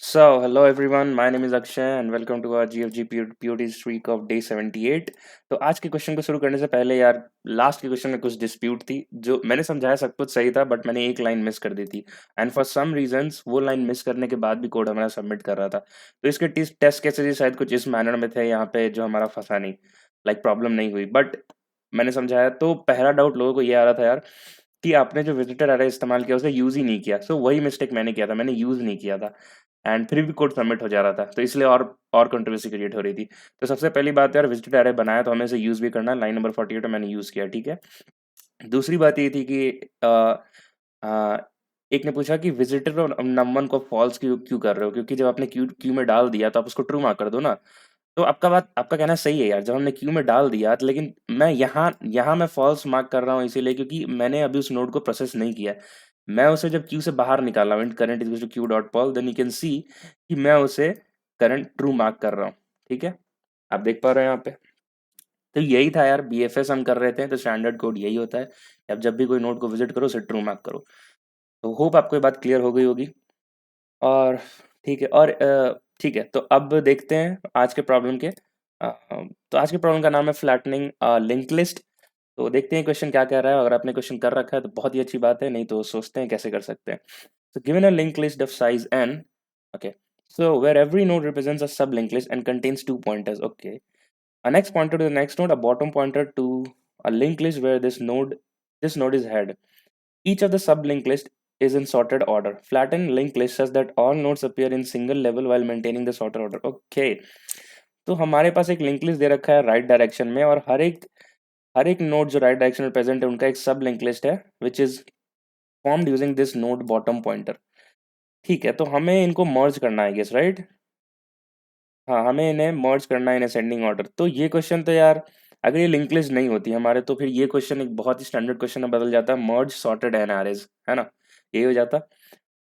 Hello everyone. My name is Akshay and welcome to our GFG POD streak of day 78. तो आज के question को शुरू करने से पहले यार लास्ट के क्वेश्चन में कुछ डिस्प्यूट थी जो मैंने समझाया सब कुछ सही था बट मैंने एक लाइन मिस कर दी थी एंड फॉर सम रीजंस वो लाइन मिस करने के बाद भी कोड हमारा सबमिट कर रहा था तो इसके टेस्ट केसेस शायद कुछ इस मैनर में थे यहाँ पे जो हमारा फंसा नहीं प्रॉब्लम नहीं हुई बट मैंने समझाया तो पहला डाउट लोगों को ये आ रहा था यार कि आपने जो विजिटर अरे इस्तेमाल किया उसे यूज ही नहीं किया सो वही मिस्टेक मैंने किया था मैंने यूज नहीं किया था एंड फिर भी कोड सबमिट हो जा रहा था तो इसलिए और कंट्रोवर्सी क्रिएट हो रही थी तो सबसे पहली बात यार विजिटर अरे बनाया तो हमें इसे यूज भी करना है लाइन नंबर 48 मैंने यूज किया ठीक है दूसरी बात ये थी कि अ, एक ने पूछा कि विजिटर और नंबर को फॉल्स क्यों क्यों कर रहे हो क्योंकि जब आपने क्यू क्यू में डाल दिया तो आप उसको ट्रू मार्क कर दो ना तो आपका कहना सही है यार जब हमने क्यू में डाल दिया तो लेकिन मैं यहाँ यहाँ मैं फॉल्स मार्क कर रहा हूँ इसीलिए क्योंकि मैंने अभी उस नोड को प्रोसेस नहीं किया है मैं उसे जब क्यू से बाहर निकाला हूँ current is to Q dot poll then you can see कि मैं उसे करंट ट्रू मार्क कर रहा हूँ ठीक है आप देख पा रहे हैं यहाँ पे तो यही था यार बीएफएस हम कर रहे थे तो स्टैंडर्ड कोड यही होता है अब जब भी कोई नोड को विजिट करो उसे ट्रू मार्क करो तो होप आपको ये बात क्लियर हो गई होगी और ठीक है और ठीक है तो अब देखते हैं आज के प्रॉब्लम के तो आज के प्रॉब्लम का नाम है फ्लैटनिंग लिंक लिस्ट तो देखते हैं क्वेश्चन क्या कह रहा है अगर आपने क्वेश्चन कर रखा है तो बहुत ही अच्छी बात है नहीं तो सोचते हैं कैसे कर सकते हैं so given a linked list of size n okay so where every node represents a sub linked list and contains two pointers okay a next pointer to the next node a bottom pointer to a linked list where this node is head each of the sub-linked list is in sorted order. Flatten linked list such that all nodes appear in single level while maintaining the sorted order. Okay. तो हमारे पास एक link list दे रखा है right direction में और हर एक node जो right direction में प्रेजेंट है उनका एक सब लिंक लिस्ट है which is formed using this node bottom pointer ठीक है तो हमें इनको मर्ज करना है गेस राइट हाँ हमें इन्हें मर्ज करना है इन असेंडिंग ऑर्डर तो ये क्वेश्चन तो यार अगर ये लिंक लिस्ट नहीं होती हमारे तो फिर ये क्वेश्चन एक बहुत ही स्टैंडर्ड क्वेश्चन में बदल जाता है मर्ज सॉर्टेड एन आर एज है ना यही हो जाता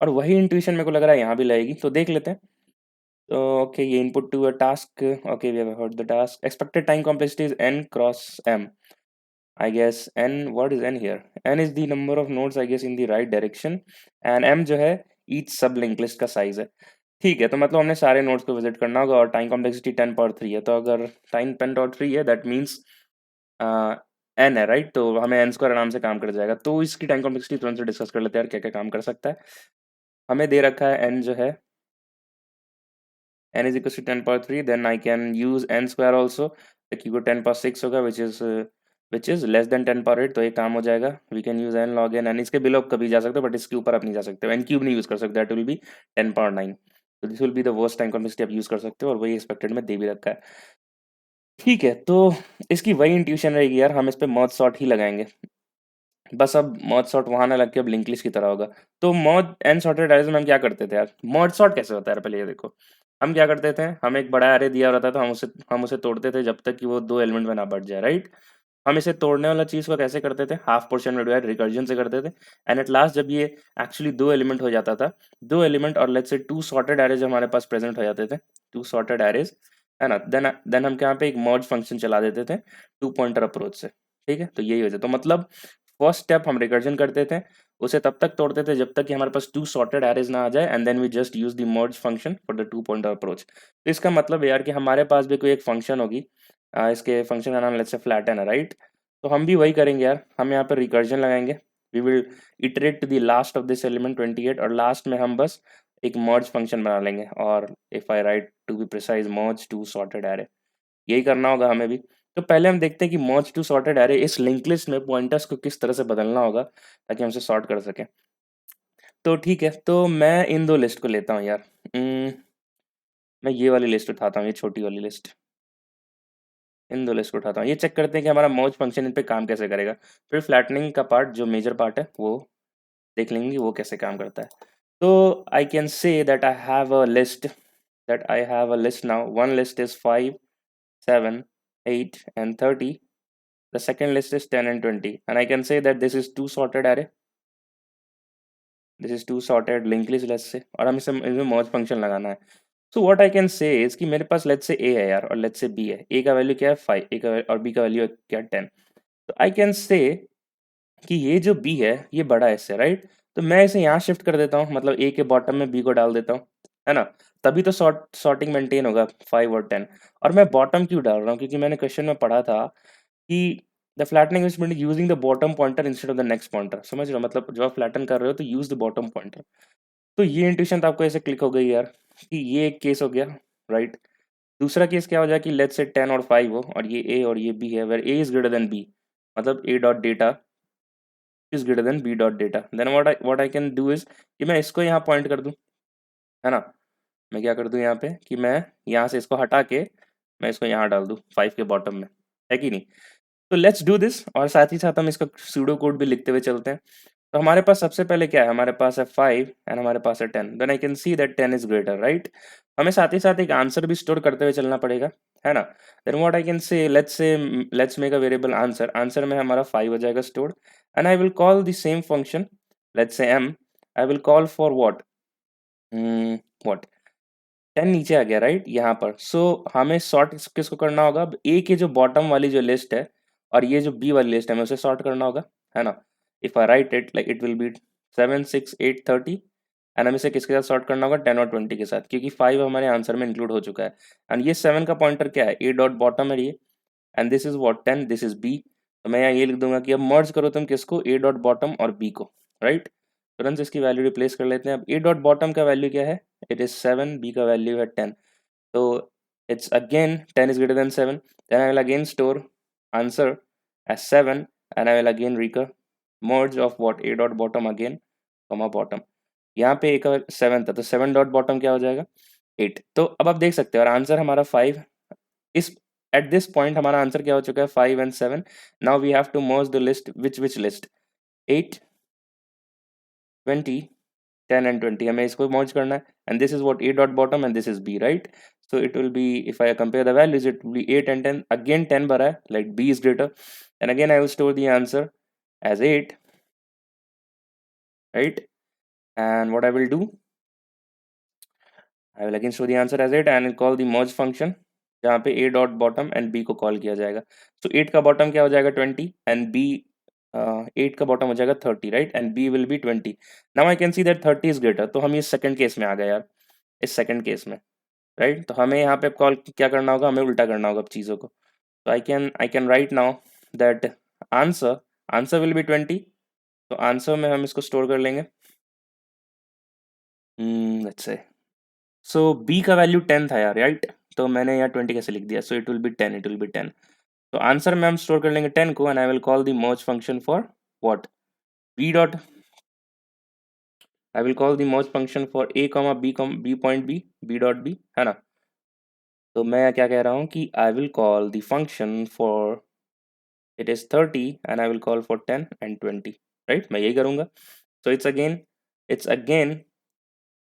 और वही इंट्यूशन मेरे को लग रहा है यहाँ भी लगेगी तो देख लेते हैं तो ओके ये input to a task okay we have heard the task expected time complexity is n cross m I guess n what is n here n is the number of nodes I guess in the right direction and m जो है each सब link list का size है ठीक है तो मतलब हमने सारे नोड्स को विजिट करना होगा और टाइम कॉम्प्लेक्सिटी 10 पावर 3 है तो अगर टाइम 10 पावर 3 है दैट मीन्स एन है राइट तो हमें एन स्क्वायर आराम से काम कर जाएगा तो इसकी टाइम कॉम्प्लेक्सिटी तुरंत से डिस्कस कर लेते हैं यार क्या क्या काम कर सकता है हमें दे रखा है एन जो है n is equals to 10 power 3 then I can use n square also क्योंकि 10 power 6 होगा which is less than 10 power 8 तो ये काम हो जाएगा we can use n log n इसके बिलो कभी जा सकते हो बट इसके ऊपर आप नहीं जा सकते हो n क्यूब नहीं यूज कर सकते that will be 10 power 9 तो this will be the worst time complexity आप यूज कर सकते हो और वही एक्सपेक्टेड में दे भी रखा है ठीक है तो इसकी वही इंट्यूशन रहेगी यार हम इस पे मर्ज सॉर्ट ही लगाएंगे बस अब मर्ज सॉर्ट वहां ना लग के अब लिंक लिस्ट की तरह होगा तो मर्ज एन सॉर्टेड एरेज में हम क्या करते थे यार मर्ज सॉर्ट कैसे होता है यार पहले ये देखो हम क्या करते थे हमें एक बड़ा एरे दिया रहता था हम उसे तोड़ते थे जब तक कि वो दो एलिमेंट में ना बढ़ जाए राइट हम इसे तोड़ने वाला चीज को कैसे करते थे हाफ पोर्शन में डिवाइड रिकर्जन से करते थे एंड एट लास्ट जब ये एक्चुअली दो एलिमेंट हो जाता था दो एलिमेंट और let's say to sorted arrays हमारे पास प्रेजेंट हो जाते थे टू सॉर्टेड एरेज है ना देन हम यहाँ पे एक मर्ज फंक्शन चला देते थे टू पॉइंटर अप्रोच से ठीक है तो यही हो जाए तो मतलब फर्स्ट स्टेप हम रिकर्जन करते थे उसे तब तक तोड़ते थे जब तक कि हमारे पास टू सॉर्टेड एरेज ना आ जाए and then we just use the merge function for the two pointer approach तो इसका मतलब है यार कि हमारे पास भी कोई एक फंक्शन होगी इसके फंक्शन का नाम लेट्स से फ्लैटन है राइट तो हम भी वही करेंगे यार हम यहाँ पर रिकर्जन लगाएंगे we will iterate to the last of this element 28 और लास्ट में हम बस एक मर्ज फंक्शन बना लेंगे और if I write to be precise merge two sorted array यही करना होगा हमें भी तो पहले हम देखते हैं कि मर्ज टू सॉर्टेड एरे इस लिंक लिस्ट में पॉइंटर्स को किस तरह से बदलना होगा ताकि हम इसे सॉर्ट कर सकें तो ठीक है तो मैं इन दो लिस्ट को लेता हूँ यार मैं ये वाली लिस्ट उठाता हूँ ये छोटी वाली लिस्ट इन दो लिस्ट को उठाता हूँ ये चेक करते हैं कि हमारा मर्ज फंक्शन इन पे काम कैसे करेगा फिर फ्लैटनिंग का पार्ट जो मेजर पार्ट है वो देख लेंगे वो कैसे काम करता है तो आई can say that I have a list now one list is 5 7 8 and 30. The second list is 10 and 20 and I can say that this is two sorted array, this is two sorted linked list let's say और हम इसमें merge function लगाना है so what I can say is कि मेरे पास let's say a है यार और let's say b है a का वैल्यू क्या है 5 a का और b का वैल्यू क्या है 10 तो I can say कि ये जो b है ये बड़ा है इससे राइट तो मैं इसे यहाँ शिफ्ट कर देता हूँ मतलब a के बॉटम में b को डाल देता हूँ है ना? तभी तो सॉर्टिंग मेंटेन होगा 5 और 10। और मैं बॉटम क्यों डाल रहा हूँ? क्योंकि मैंने क्वेश्चन में पढ़ा था कि the flattening is using the bottom pointer instead of the next pointer. समझ रहे हो? मतलब जब आप फ्लैटन कर रहे हो तो यूज द बॉटम पॉइंटर। तो ये इंट्यूशन तो आपको ऐसे क्लिक हो गई यार कि ये एक केस हो गया, राइट? दूसरा केस क्या हो जाए कि लेट्स से 10 और 5 हो और ये ए और ये बी है, where A is greater than B, मतलब A dot data is greater than B dot data. Then what I can do is कि मैं इसको यहाँ पॉइंट कर दूं, है ना? मैं क्या कर दूं यहाँ पे कि मैं यहाँ से इसको हटा के मैं इसको यहाँ डाल दूं 5 के बॉटम में, है कि नहीं? तो लेट्स डू दिस, और साथ ही साथ हम इसका सूडो कोड भी लिखते हुए चलते हैं। तो हमारे पास सबसे पहले क्या है? हमारे पास है 5 एंड हमारे पास है 10। Then I can see that 10 is greater, right? हमें साथ ही साथ एक आंसर भी स्टोर करते हुए चलना पड़ेगा, है ना? Then what I can say let's make a variable answer. Answer में हमारा 5 हो जाएगा stored, and I will call the same function, let's say m। I will call for what 10 नीचे आ गया, राइट? यहाँ पर सो हमें सॉर्ट किसको करना होगा? अब ए के जो बॉटम वाली जो लिस्ट है और ये जो बी वाली लिस्ट है, हमें उसे सॉर्ट करना होगा, है ना? If I right it like it will B 7 6 8 30, and हमें इसे किसके साथ सॉर्ट करना होगा? 10 और 20 के साथ, क्योंकि 5 हमारे आंसर में इंक्लूड हो चुका है। एंड ये 7 का पॉइंटर क्या है? ए डॉट बॉटम है ये, and this is what 10, this is B. तो मैं यहाँ ये लिख दूंगा कि अब मर्ज करो तुम किसको? ए डॉट बॉटम और बी को, राइट? तुरंत इसकी वैल्यू रिप्लेस कर लेते हैं। अब ए डॉट बॉटम का वैल्यू क्या है? इट इज 7, बी का वैल्यू है 10। So it's again 10 is greater than 7. Then I will again store answer as 7, and I will again recur merge of what a dot bottom again comma bottom। यहाँ पे एक 7 था तो 7 dot bottom क्या हो जाएगा? 8। तो अब आप देख सकते हो और आंसर हमारा 5। इस एट दिस पॉइंट हमारा आंसर क्या हो चुका है? 5 and 7। Now we have to merge the list, which list? 8 20 10 and 20, हमें इसको मर्ज करना है, and this is what a dot bottom and this is b, right? So it will be, if I compare the values, it will be 8 and 10, again 10 भरा है, like b is greater, and again I will store the answer as 8, right? And what I will do, I will again store the answer as 8 and I'll call the merge function, जहाँ पे a dot bottom and b को call किया जाएगा। So 8 का bottom क्या हो जाएगा? 20, and b 8 का बॉटम हो जाएगा 30, right? And b will be 20। Now I can see that 30 is greater. तो हम इस सेकंड केस में आ गए यार, इस सेकंड केस में, राइट? तो हमें यहाँ पे कॉल क्या करना होगा? हमें उल्टा करना होगा अब चीज़ों को। तो आई can right now that answer answer will B 20। तो आंसर में हम इसको स्टोर कर लेंगे, लेट्स से। सो बी का वैल्यू 10 था यार, राइट? तो मैंने यहाँ 20 कैसे लिख दिया? सो it will B 10, it will B 10। तो आंसर में हम स्टोर कर लेंगे 10 को, and I will call the merge function for what? B dot, I will call the merge function for A comma B point B dot B, है ना? तो मैं क्या कह रहा हूँ कि I will call the function for it is 30 and I will call for 10 and 20, right? मैं यही करूँगा। So it's again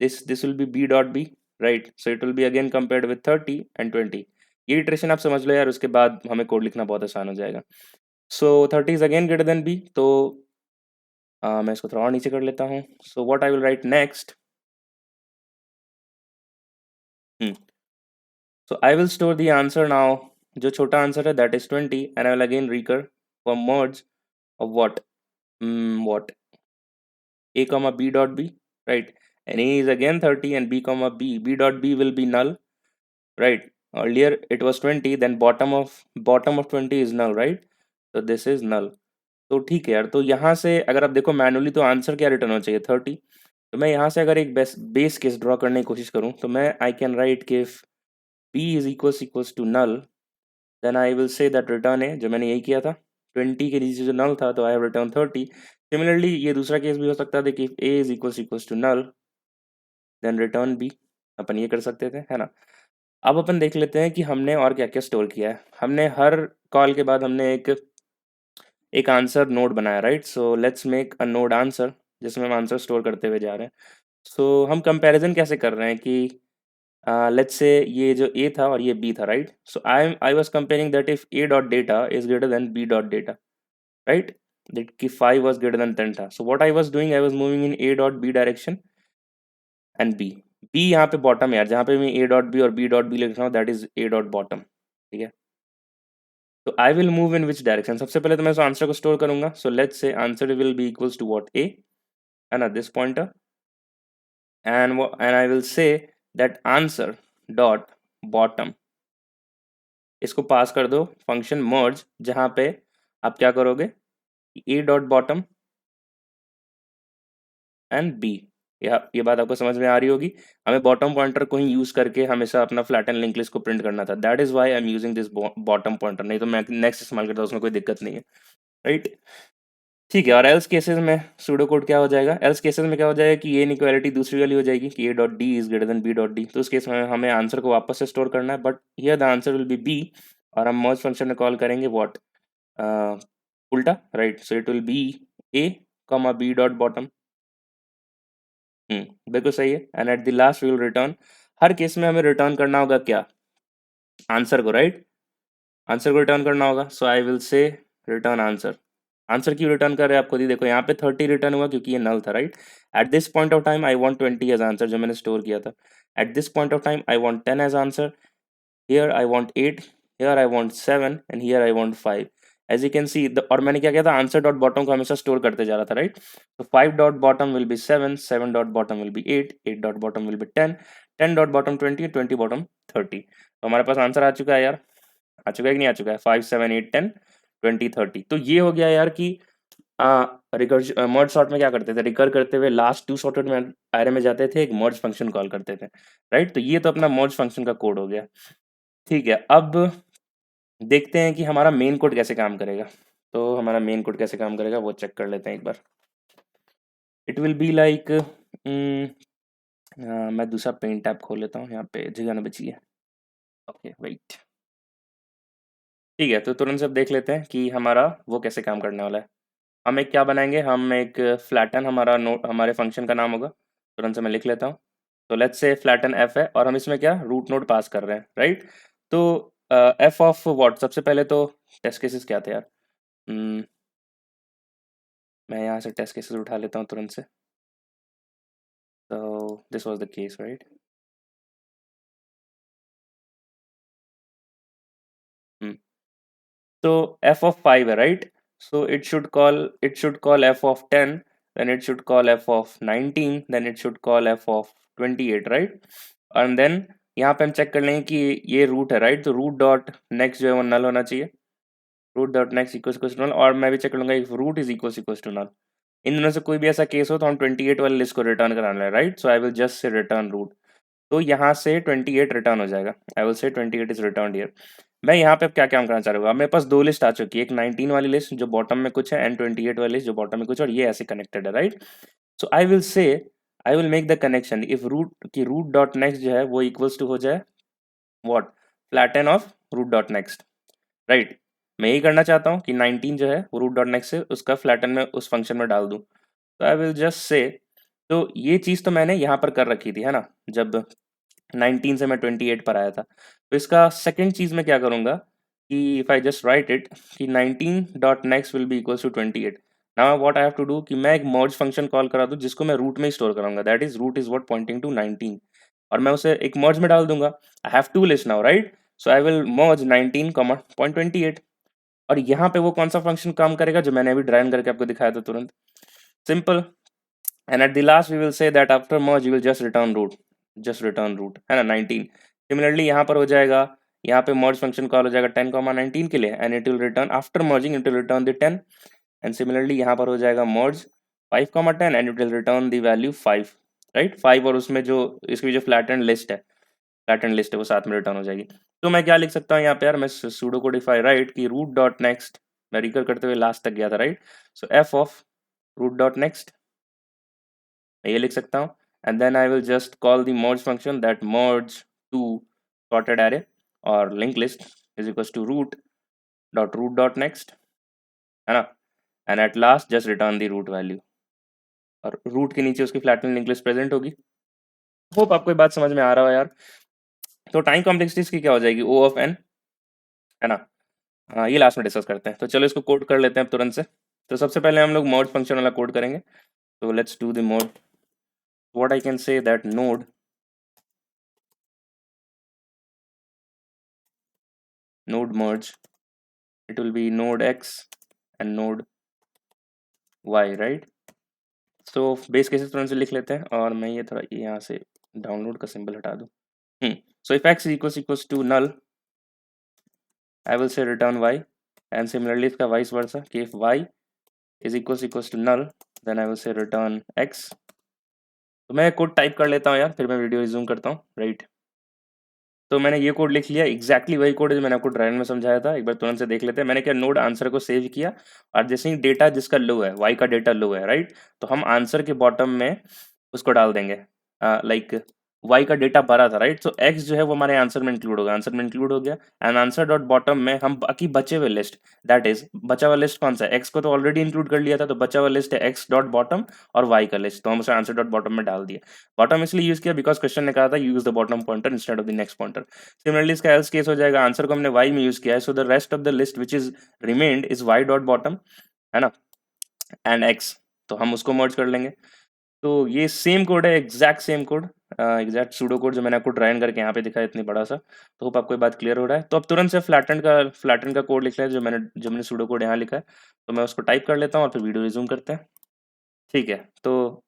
this will be b dot b, right? So it will be again compared with 30 and 20। ये iteration आप समझ लो यार, उसके बाद हमें कोड लिखना बहुत आसान हो जाएगा। So 30 is again greater than b, तो मैं इसको थोड़ा और नीचे कर लेता हूँ। So what I will write next, so I will store the answer now, जो छोटा आंसर है that is 20, and I will again recur for merge of what a comma b dot b, right? And a is again 30 and b comma b dot b will be null, right? Earlier it was 20, then bottom of 20 is null, right? So this is null। तो ठीक है यार, तो यहाँ से अगर आप देखो मैनुअली तो आंसर क्या रिटर्न होना चाहिए? 30। तो मैं यहाँ से अगर एक बेस केस ड्रॉ करने की कोशिश करूँ तो मैं आई कैन राइट कि if b is equals to null, then I will say that return है, जो मैंने यही किया था 20 के नीचे जो नल था, तो आई हैव रिटर्न 30। सिमिलरली ये दूसरा केस भी हो सकता था कि a is equals to null, then return b, अपन ये कर सकते थे, है ना? अब अपन देख लेते हैं कि हमने और क्या क्या स्टोर किया है। हमने हर कॉल के बाद हमने एक एक आंसर नोड बनाया, right? So let's make a node answer, जिसमें हम आंसर स्टोर करते हुए जा रहे हैं। सो हम कंपैरिजन कैसे कर रहे हैं कि लेट्स से ये जो a था और ये b था, right? So I was comparing that if a dot data is greater than b dot data, right? That कि 5 वाज ग्रेटर देन 10 था। So what I was doing, I was moving in a dot b direction and B यहाँ पे bottom है यार, जहाँ पे मैं a dot b और b डॉट b लिख रहा हूँ that is a dot bottom, ठीक है? तो आई will move in which direction? सबसे पहले तो मैं इस आंसर को स्टोर करूंगा। So let's say answer will be equals to what? a, है ना? This pointer, and I will say that answer dot bottom, इसको पास कर दो फंक्शन मर्ज, जहां पे आप क्या करोगे, A dot bottom and B. ये बात आपको समझ में आ रही होगी। हमें बॉटम पॉइंटर को ही यूज करके हमेशा अपना फ्लैटन लिंक लिस्ट को प्रिंट करना था, that is why I am using this bottom pointer, नहीं तो मैं नेक्स्ट इस्तेमाल करता उसमें कोई दिक्कत नहीं है, राइट। ठीक है, और एल्स केसेस में सूडो कोड क्या हो जाएगा, एल्स केसेस में क्या हो जाएगा कि ये इनइक्वालिटी दूसरी वाली हो जाएगी कि A dot D is greater than B dot D, तो उस केस में हमें आंसर को वापस से स्टोर करना है, but here the answer will be b, और हम मर्ज फंक्शन में कॉल करेंगे व्हाट, उल्टा, right. So it will be a comma b dot bottom. बिल्कुल सही है। And at the last we will return, हर केस में हमें रिटर्न करना होगा क्या, आंसर को, राइट। आंसर को रिटर्न करना होगा, so I will say return answer. Answer क्यों रिटर्न कर रहे हैं आप खुद ही देखो, यहाँ पे 30 रिटर्न हुआ क्योंकि ये नल था, right. At this point of time I want 20 as answer, जो मैंने स्टोर किया था। At this point of time I want 10 as answer, here I want 8, here I want 7 and here I want 5। As you can see, और मैंने क्या किया था, आंसर डॉट बॉटम को हमेशा स्टोर करते जा रहा था, राइट। तो 5 dot bottom will be 7, 7 dot bottom will be 8, 8 dot bottom will be 10, 10 dot bottom 20, 20 bottom 30। तो हमारे पास आंसर आ चुका है यार, आ चुका है कि नहीं आ चुका है, 5 7 8 10 20 30। तो ये हो गया यार कि रिकर्ज मर्ज सॉर्ट में क्या करते थे, रिकर करते हुए लास्ट टू सॉर्टेड में एरे में जाते थे, एक मर्ज फंक्शन कॉल करते थे, राइट। तो ये तो अपना मर्ज फंक्शन का कोड हो गया। ठीक है, अब देखते हैं कि हमारा मेन कोड कैसे काम करेगा। तो हमारा मेन कोड कैसे काम करेगा वो चेक कर लेते हैं एक बार। इट विल बी लाइक, मैं दूसरा पेंट ऐप खोल लेता हूँ, यहाँ पे जगह ना बची है। ओके वेट, ठीक है, तो तुरंत से अब देख लेते हैं कि हमारा वो कैसे काम करने वाला है। हम एक क्या बनाएंगे, हम एक फ्लैटन, हमारा नोड, हमारे फंक्शन का नाम होगा। तुरंत से मैं लिख लेता हूँ। तो लेट्स से फ्लैटन एफ है, और हम इसमें क्या रूट नोड पास कर रहे हैं, राइट। तो एफ ऑफ व्हाट, सबसे पहले तो टेस्ट केसेस क्या थे यार, मैं यहाँ से टेस्ट केसेस उठा लेता हूँ तुरंत से। तो this was the case, right. तो f of 5 है, right. So it should call f of 10, then it should call f of 19, then it should call f of 28, right. And then यहाँ पे हम चेक कर लेंगे कि ये रूट है, राइट। तो रूट डॉट नेक्स्ट जो है वो नल होना चाहिए, root dot next equals to null, और मैं भी चेक कर लूंगा if root is equals to null. इन दोनों से कोई भी ऐसा केस हो तो हम 28 वाले लिस्ट को रिटर्न कराना है, right. So I will just say return root, तो यहाँ से 28 रिटर्न हो जाएगा। आई विल से 28 इज रिटर्न हियर। मैं यहाँ पे अब क्या काम करना चाह रहा हूँ, अब मेरे पास दो लिस्ट आ चुकी है, एक 19 वाली लिस्ट जो बॉटम में कुछ है, एंड 28 वाली लिस्ट जो बॉटम में कुछ है, और ये ऐसे कनेक्टेड है, right. So I will make the connection if root dot next जो है वो इक्वल्स टू हो जाए what, flatten of root dot next, right. मैं यही करना चाहता हूँ कि 19 जो है वो रूट डॉट नेक्स्ट से उसका फ्लैटन में उस फंक्शन में डाल दूँ। तो आई विल जस्ट से, तो ये चीज़ तो मैंने यहाँ पर कर रखी थी, है ना, जब 19 से मैं 28 पर आया था। तो इसका सेकंड चीज़ मैं क्या करूँगा कि if I just write it कि 19 dot next will be equals to 28। Now what I have to do कि मैं एक मर्ज फंक्शन कॉल करा दूँ जिसको मैं रूट में ही स्टोर कराऊंगा, that is root is what pointing to 19, और मैं उसे एक मर्ज में डाल दूंगा। I have to list now, right. So I will merge 19 comma point 28, और यहाँ पे वो कौन सा फंक्शन काम करेगा जो मैंने अभी ड्राइव करके आपको दिखाया था तुरंत, simple. And at the last we will say that after merge you will just return root, है ना, 19। सिमिलरली यहाँ पर हो जाएगा, यहाँ पे मर्ज फंक्शन कॉल हो जाएगा 10 कॉमा 19 के लिए, and it will return after merging it will return the 10। And similarly यहाँ पर हो जाएगा मर्ज 5 comma 10 and it will return the value 5, right, 5, और उसमें जो इसकी जो फ्लैटेंड लिस्ट है वो साथ में रिटर्न हो जाएगी। तो मैं क्या लिख सकता हूँ यहाँ पे यार, मैं सूडो कोडिफाई राइट कि रूट डॉट नेक्स्ट, मैं रिकर करते हुए लास्ट तक गया था, right. So F of root dot next, मैं ये लिख सकता हूँ, and then I will just call the merge function that merge two sorted array और link list is equals to root dot next, है ना, and at last just return the root value, और root के नीचे उसकी flattened link list present होगी। Hope आपको ये बात समझ में आ रहा हो यार। तो टाइम कॉम्प्लेक्सिटीज की क्या हो जाएगी, ओ ऑफ एन, है ना। हाँ, ये लास्ट में डिस्कस करते हैं, तो चलो इसको कोड कर लेते हैं अब तुरंत से। तो सबसे पहले हम लोग मर्ज फंक्शन वाला कोड करेंगे, तो let's do the merge. What I can say that node merge, it will be node x and node y, right। So base cases तुरंत से लिख लेते हैं, और मैं ये थोड़ा यहाँ से डाउनलोड का सिंबल हटा दूँ। So if x equals to null, I will say return y, and similarly इसका vice versa कि if y is equals to null, then I will say return x. तो मैं कोड टाइप कर लेता हूँ यार, फिर मैं वीडियो रिज्यूम करता हूँ, राइट। तो मैंने ये कोड लिख लिया, एग्जैक्टली वही कोड है जो मैंने आपको ड्राइवर में समझाया था। एक बार तुरंत से देख लेते हैं। मैंने क्या नोड आंसर को सेव किया, और जैसे ही डेटा जिसका लो है, वाई का डेटा लो है, राइट, तो हम आंसर के बॉटम में उसको डाल देंगे। लाइक वाई का डेटा भरा था, राइट, तो एक्स जो है वो हमारे आंसर में इंक्लूड होगा, आंसर में इंक्लूड हो गया। एंड आंसर डॉट बॉटम में हम बाकी बचे हुए लिस्ट, दैट इज बचा हुआ लिस्ट कौन सा है, एक्स को तो ऑलरेडी इंक्लूड कर लिया था, तो बचा हुआ लिस्ट है एक्स डॉट बॉटम और वाई का लिस्ट, तो हम उसे आंसर डॉट बॉटम में डाल दिया। बॉटम इसलिए यूज किया बिकॉज क्वेश्चन ने कहा था use the bottom pointer instead of the next pointer. Similarly इसका एल्स केस हो जाएगा, आंसर को हमने वाई में यूज किया है, so the rest of the list which is remained is y dot bottom, है ना, एंड एक्स, तो हम उसको मर्ज कर लेंगे। तो ये सेम कोड है, exact same code, exact pseudo code जो मैंने आपको ड्राइन करके यहाँ पे दिखाया इतनी बड़ा सा। तो होप आपको ये बात क्लियर हो रहा है। तो अब तुरंत से फ्लैटन का कोड लिख लिया है जो मैंने सूडो कोड यहाँ लिखा है, तो मैं उसको टाइप कर लेता हूँ और फिर वीडियो रिज्यूम करते हैं। ठीक है, तो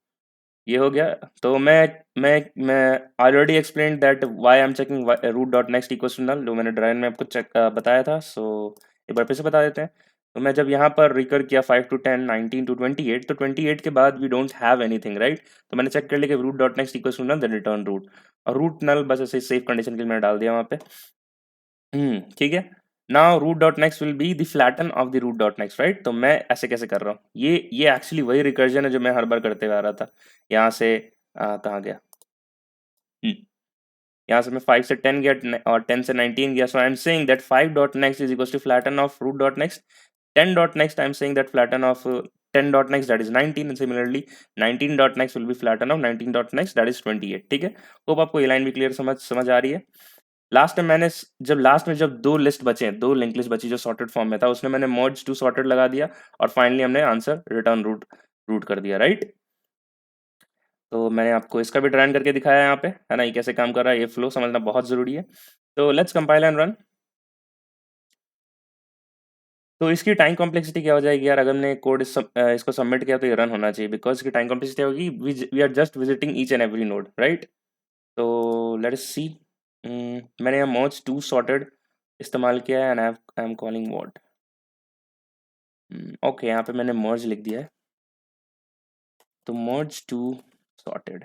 ये हो गया। तो मैं already explain that why I am checking root dot next equals to null, जो मैंने ड्राइन में आपको बताया था। सो एक बार फिर से बता देते हैं। तो मैं जब यहाँ पर रिकर किया 5 to 10, 19 to 28, तो 28 के बाद we don't have anything, right, तो मैंने चेक कर लिया कि root dot next equals to null, then return root, और रूट नल बस ऐसे सेफ कंडीशन के लिए मैंने डाल दिया वहाँ पे। ठीक है। Now root dot next will be the flatten of the root dot next, right. तो मैं ऐसे कैसे कर रहा हूँ, ये एक्चुअली वही रिकर्जन है जो मैं हर बार करते हुए आ रहा था। यहाँ से कहाँ गया, यहाँ से मैं 5 से 10 गया और 10 से 19 गया। So I am saying that 5 dot next is equals to flatten of root dot next, 10 dot next I am saying that flatten of 10 dot next that is 19, and similarly 19 dot next will be flatten of 19 dot next that is 28। ठीक है, hope आपको ये line भी clear समझ आ रही है। Last में मैंने जब दो लिस्ट बचे, दो लिंक लिस्ट बची जो सॉर्टेड फॉर्म में था, उसमें मैंने मर्ज टू सॉर्टेड लगा दिया, और फाइनली हमने आंसर रिटर्न रूट कर दिया, राइट। तो मैंने आपको इसका भी ड्राइंग करके दिखाया है यहाँ पे, है ना, ये कैसे काम कर रहा है, ये फ्लो समझना बहुत जरूरी है। तो लेट्स कंपाइल एंड रन। तो इसकी टाइम कॉम्प्लेक्सिटी क्या हो जाएगी यार, अगर हमने कोड इसको सबमिट किया तो ये रन होना चाहिए, बिकॉज इसकी टाइम कॉम्प्लेक्सिटी होगी we are just visiting each and every node, right. तो लेट अस सी, मैंने यहाँ मर्ज टू सॉर्टेड इस्तेमाल किया है, and I am calling what, okay, यहाँ पे मैंने मर्ज लिख दिया है, तो merge two sorted,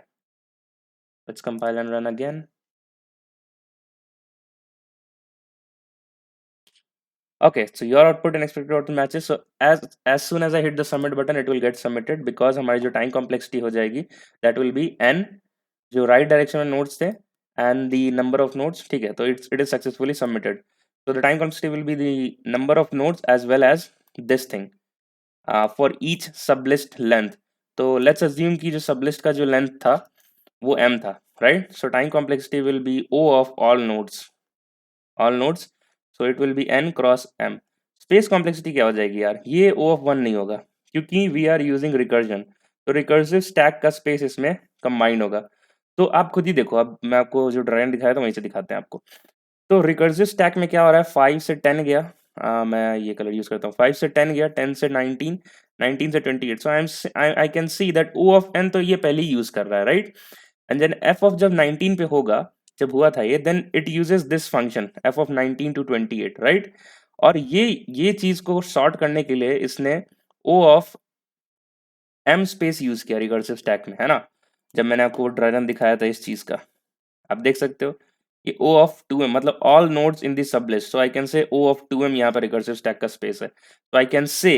let's compile and run again. Okay, so your output and expected output matches. So as soon as I hit the submit button, it will get submitted, because हमारी जो time complexity हो जाएगी that will be n, जो right direction में nodes थे, and the number of nodes, ठीक है, तो it is successfully submitted. So the time complexity will be the number of nodes as well as this thing for each sublist length. तो let's assume कि जो sublist का जो length था वो m था, right? So time complexity will be O of all nodes, so it will be n cross m. Space complexity क्या हो जाएगी यार, ये O of 1 नहीं होगा, क्योंकि वी आर यूजिंग रिकर्जन, तो रिकर्सिव स्टैक का स्पेस इसमें कंबाइन होगा। तो आप खुद ही देखो, अब मैं आपको जो ड्राइंग दिखाया था वहीं से दिखाते हैं आपको। तो रिकर्सिव स्टैक में क्या हो रहा है, 5 से 10 गया, मैं ये कलर यूज करता हूँ, 5 से 10 गया, 10 से 19, 19 से 28, so I can see that O of n तो ये पहले ही यूज कर रहा है, right. And then f of जब 19 पे होगा, जब हुआ था ये, then it uses this function f of 19 to 28, right. और ये चीज को सॉर्ट करने के लिए इसने O of m space use किया रिकर्सिव स्टैक में, है ना। जब मैंने आपको ड्राइग्राम दिखाया था इस चीज का, आप देख सकते हो ये O of 2m मतलब all nodes in the sublist, so I can say O of 2m यहाँ पर रिकर्सिव स्टैक का स्पेस है, so I can say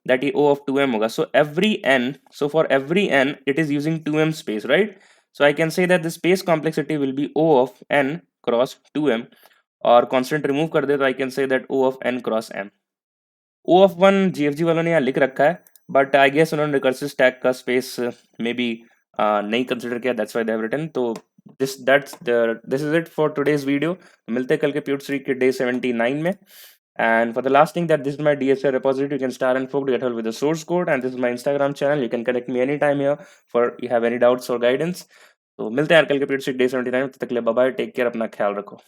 that ये O of 2m होगा, so for every n it is using 2m space, right, so I can say that the space complexity will be O of n cross 2m, और constant remove कर दे तो आई can say that O of n cross m। O of 1 GFG वालों ने यहाँ लिख रखा है, but I guess उन्होंने रिकर्सिव स्टैक का स्पेस मे बी नहीं कंसिडर किया, that's why they have written. So this is it for today's video. मिलते हैं कल के प्यूट स्ट्रीक के डे 79 में। And for the last thing, that this is my DSL repository. You can start and fork to get help with the source code, and this is my Instagram channel. You can connect me anytime here for you have any doubts or guidance. तो मिलते हैं यार कल के प्यूट streak day 79 में, तब तक के लिए बाय बाय, टेक केयर, अपना ख्याल रखो।